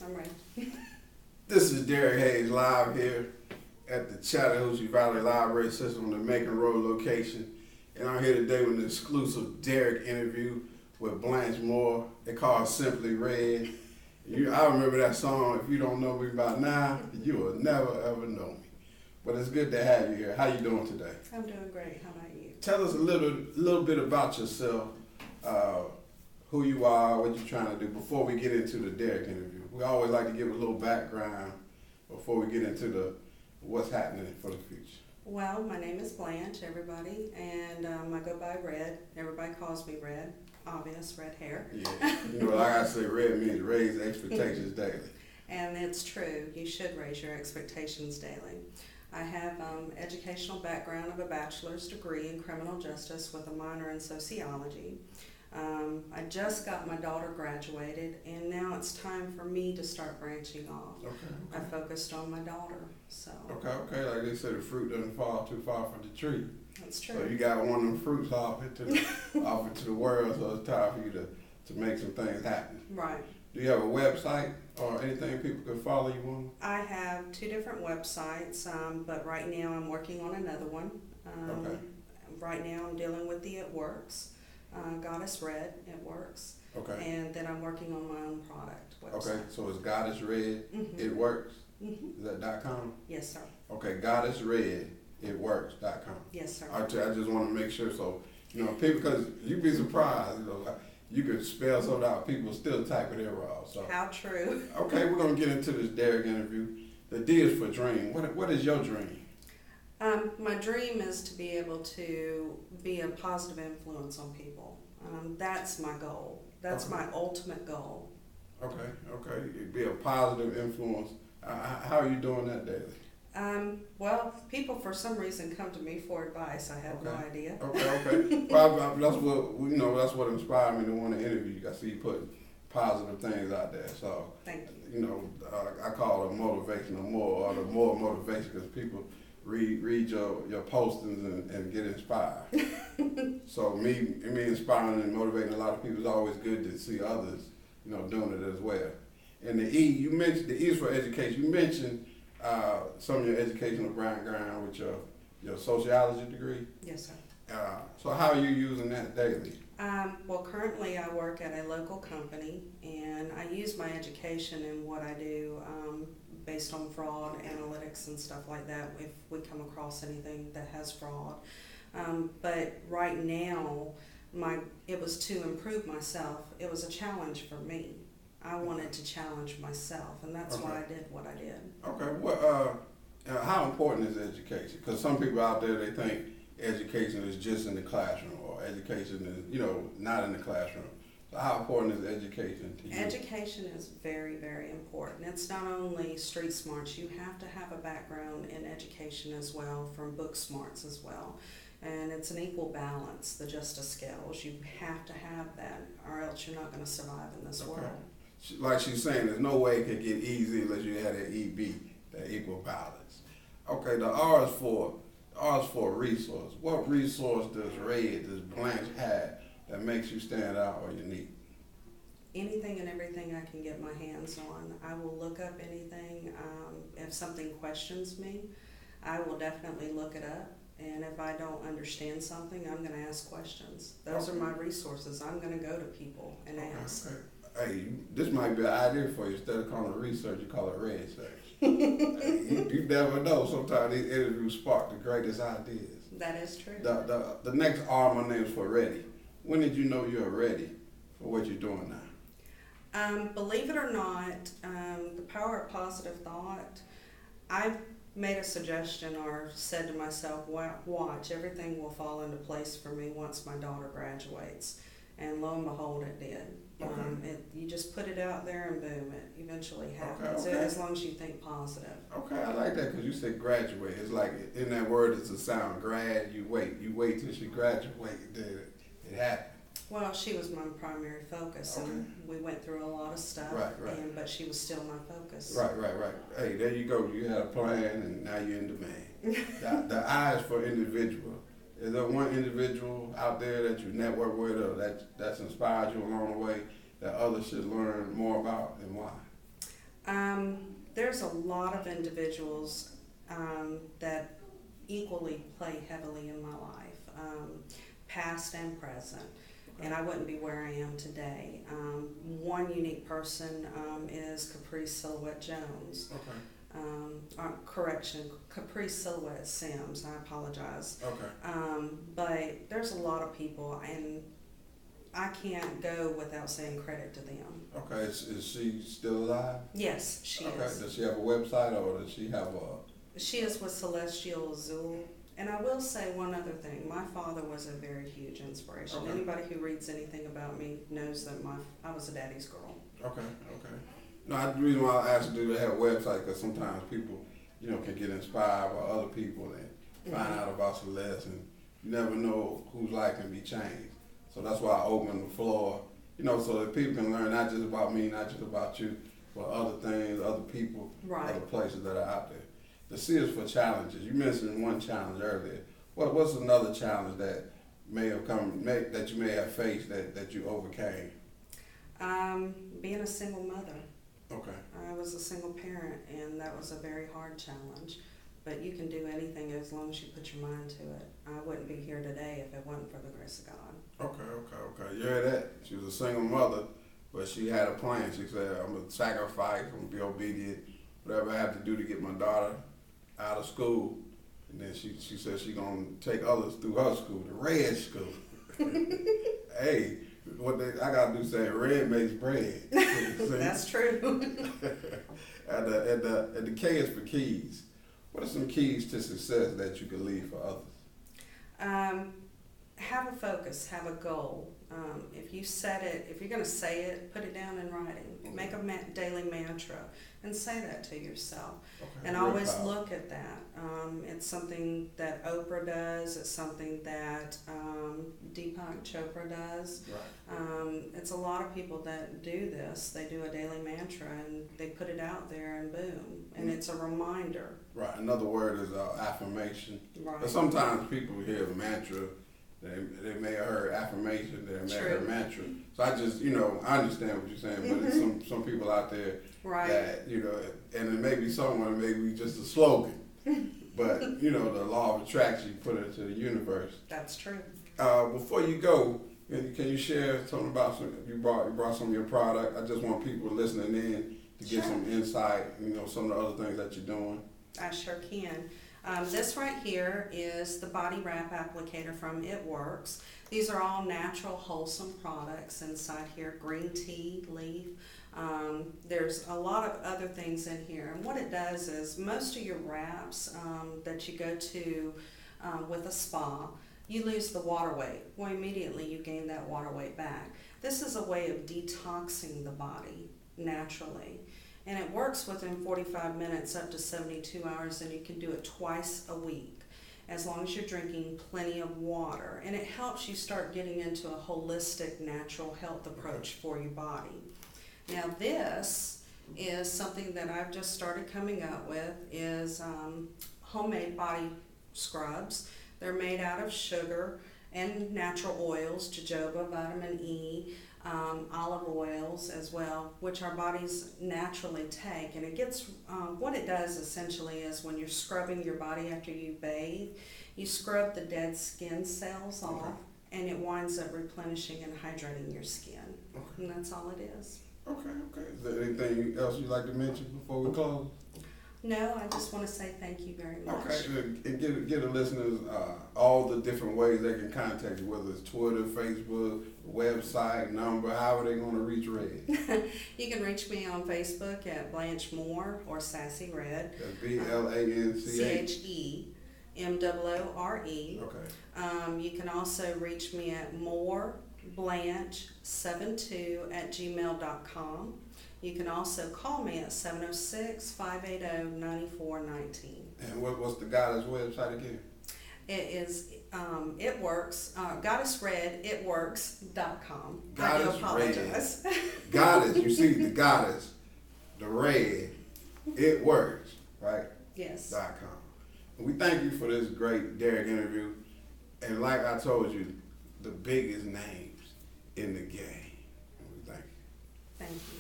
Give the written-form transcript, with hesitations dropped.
I'm ready. This is Derrick Hayes live here at the Chattahoochee Valley Library System on the Macon Road location. And I'm here today with an exclusive Derrick interview with Blanche Moore. They call it Simply Red. I remember that song. If you don't know me by now, you will never ever know me. But it's good to have you here. How you doing today? I'm doing great. How about you? Tell us a little bit about yourself, who you are, what you're trying to do before we get into the Derrick interview. We always like to give a little background before we get into what's happening for the future. Well, my name is Blanche, everybody, and I go by Red. Everybody calls me Red. Obvious, red hair. Yeah, like I say, red means raise expectations daily. And it's true. You should raise your expectations daily. I have educational background of a bachelor's degree in criminal justice with a minor in sociology. I just got my daughter graduated, and now it's time for me to start branching off. Okay. I focused on my daughter, so. Okay. Like they say, the fruit doesn't fall too far from the tree. That's true. So you got one of them fruits off into the world, so it's time for you to make some things happen. Right. Do you have a website or anything people can follow you on? I have 2 different websites, but right now I'm working on another one. Okay. Right now I'm dealing with the It Works, Goddess Red, It Works. Okay. And then I'm working on my own product website. Okay, so it's Goddess Red, Mm-hmm. It Works. Mm-hmm. Is that .com? Yes, sir. Okay, Goddess Red, It Works.com. Yes, sir. I just want to make sure, so people, because you'd be surprised, you could spell something out, people still type it in wrong. So How true. okay, we're gonna get into this Derrick interview. The D is for dream. What is your dream? My dream is to be able to be a positive influence on people. That's my goal. That's Okay. my ultimate goal. Okay. You'd be a positive influence. How are you doing that daily? Well, people for some reason come to me for advice. I have no idea. Okay. Well, that's what inspired me to want to interview you. I see you putting positive things out there. So, Thank you. I call it motivational more, or the more motivation, because people read your postings and get inspired. So me inspiring and motivating a lot of people is always good to see others, doing it as well. And the E, you mentioned the E is for education. You mentioned some of your educational background with your sociology degree. Yes, sir. So how are you using that daily? Well, currently I work at a local company, and I use my education in what I do based on fraud, analytics, and stuff like that if we come across anything that has fraud. But right now, it was to improve myself. It was a challenge for me. I wanted to challenge myself, and that's why I did what I did. Okay, well, how important is education? Because some people out there, they think education is just in the classroom, or education is, not in the classroom. So how important is education to you? Education is very, very important. It's not only street smarts. You have to have a background in education as well, from book smarts as well. And it's an equal balance, the justice scales. You have to have that, or else you're not going to survive in this world. Like she's saying, there's no way it could get easy unless you had an EB, that equal balance. Okay, the R is for resource. What resource does Blanche have that makes you stand out or unique? Anything and everything I can get my hands on. I will look up anything. If something questions me, I will definitely look it up. And if I don't understand something, I'm going to ask questions. Those are my resources. I'm going to go to people and ask. Okay. Hey, this might be an idea for you. Instead of calling it research, you call it red search. You never know. Sometimes these interviews spark the greatest ideas. That is true. The next R, my name is for ready. When did you know you were ready for what you're doing now? Believe it or not, the power of positive thought, I've made a suggestion or said to myself, watch, everything will fall into place for me once my daughter graduates. And lo and behold, it did. Okay. You just put it out there and boom, it eventually happens, Okay. as long as you think positive. Okay, I like that because you said graduate. It's like in that word, it's a sound. Grad. You wait till she graduated. Then it happened. Well, she was my primary focus, and we went through a lot of stuff. Right. But she was still my focus. Right. Hey, there you go. You had a plan, and now you're in demand. the I is for individual. Is there one individual out there that you network with, or that's inspired you along the way that others should learn more about, and why? There's a lot of individuals that equally play heavily in my life, past and present, and I wouldn't be where I am today. One unique person is Capri Silhouette Jones. Capri Silhouette Sims. I apologize. But there's a lot of people, and I can't go without saying credit to them. Okay, is she still alive? Yes, she is. Does she have a website, or does she have a... She is with Celestial Azul. And I will say one other thing. My father was a very huge inspiration. Anybody who reads anything about me knows that I was a daddy's girl. Okay. No, the reason why I asked you to have a website, because sometimes people, can get inspired by other people and find out about Celeste, and you never know whose life can be changed. So that's why I opened the floor, so that people can learn not just about me, not just about you, but other things, other people, other places that are out there. The C is for challenges. You mentioned one challenge earlier. What's another challenge that that you may have faced that you overcame? Being a single mother. Okay. I was a single parent, and that was a very hard challenge. But you can do anything as long as you put your mind to it. I wouldn't be here today if it wasn't for the grace of God. Okay. You heard that? She was a single mother, but she had a plan. She said, I'm going to sacrifice, I'm going to be obedient, whatever I have to do to get my daughter out of school. And then she said she's going to take others through her school, the red school. Hey, I got to do say red makes bread. That's true. and the K is for keys. What are some keys to success that you can leave for others? Have a focus, have a goal. If you set it, if you're going to say it, put it down in writing. Make a daily mantra and say that to yourself. And always look at that. It's something that Oprah does. It's something that Deepak Chopra does. It's a lot of people that do this. They do a daily mantra and they put it out there, and boom. And it's a reminder. Right. Another word is affirmation. Right. But sometimes people hear mantra. They may have heard affirmation, they may have heard mantra. So I just, I understand what you're saying, but it's some people out there that, and it may be someone, maybe just a slogan, but, the law of attraction, put it to the universe. That's true. Before you go, can you share something about you brought some of your product? I just want people listening in to get some insight, some of the other things that you're doing. I sure can. This right here is the body wrap applicator from It Works. These are all natural, wholesome products inside here. Green tea leaf. There's a lot of other things in here. And what it does is most of your wraps that you go to with a spa, you lose the water weight. Well, immediately you gain that water weight back. This is a way of detoxing the body naturally. And it works within 45 minutes up to 72 hours, and you can do it twice a week as long as you're drinking plenty of water. And it helps you start getting into a holistic, natural health approach for your body. Now this is something that I've just started coming up with, is homemade body scrubs. They're made out of sugar and natural oils, jojoba, vitamin E, olive oils as well, which our bodies naturally take. And it gets, what it does essentially is when you're scrubbing your body after you bathe, you scrub the dead skin cells off, and it winds up replenishing and hydrating your skin. And that's all it is. Okay. Is there anything else you'd like to mention before we close? No, I just want to say thank you very much. Okay, and give the listeners all the different ways they can contact you, whether it's Twitter, Facebook, website, number, however they're going to reach Red. You can reach me on Facebook at Blanche Moore or Sassy Red. That's BLANCH. CHEMOORE. Okay. You can also reach me at mooreblanche72@gmail.com. You can also call me at 706-580-9419. And what's the Goddess website again? It is It Works, Goddess Red, itworks.com. I do Goddess apologize. Red. Goddess, you see the Goddess, the red, It Works, right? Yes. .com. And we thank you for this great DERRICK interview. And like I told you, the biggest names in the game. And we thank you. Thank you.